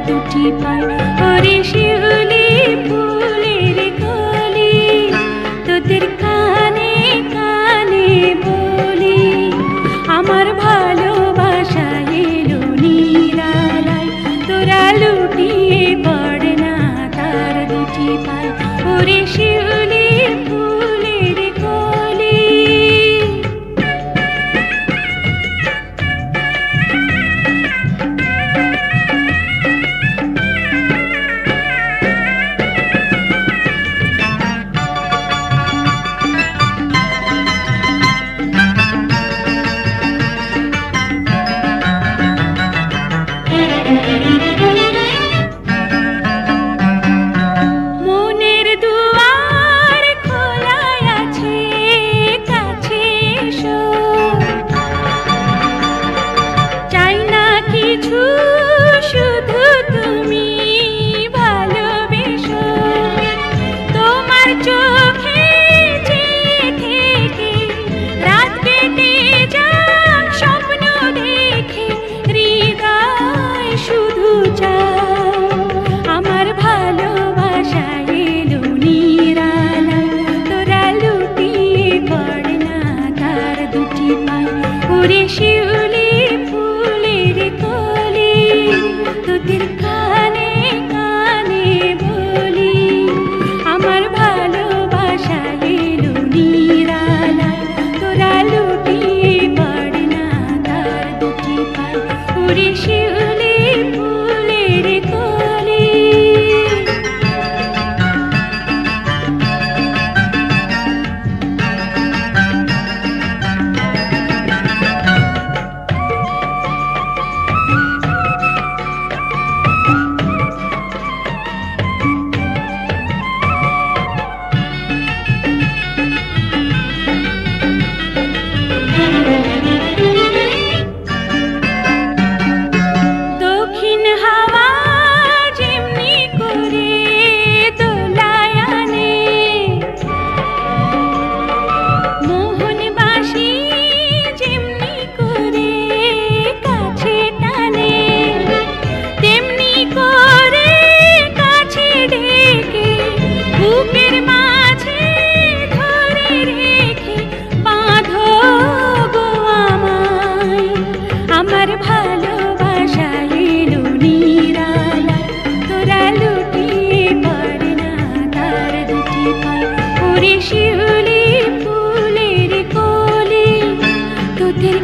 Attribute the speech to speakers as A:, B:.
A: দুটি পায় ওরে শিউলি ফুলের কলি তোদের কানে কানে বলি আমার ভালোবাসা এলো নিরালায় তোরা লুটিয়ে পড় না তার দুটি পায় ওরে শিউলি ফুলের কলি মনের দুয়ার খোলা আছে কাছে এসো চাই না কিছু শুধু তুমি ভালোবেসো তোমার চোখে চেয়ে থেকে রাত কেটে যাক স্বপ্ন দেখে হৃদয় শুধু চাও আমার ভালোবাসা এলো নিরালায় তোরা লুটিয়ে পড় না তার দুটি পায় ওরে শিউলি ফুলের কলি তোদের কানে কানে বলি আমার ভালোবাসা এলো নিরালায় তোরা লুটিয়ে পড় না তার দুটি পায় ওরে শিউলি ফুলের কলি দক্ষিণ হাওয়া যেমনি করে দোলায় আনে মোহন বাঁশি যেমনি করে কাছে টানে তেমনি করে কাছে ডেকে বুকের মাঝে ধরে রেখে বাঁধো গো আমায় আমার ভালোবাসা এলো নিরালায় তোরা লুটিয়ে পড় না তার দুটি পায় ওরে শিউলি ফুলের কলি তোদের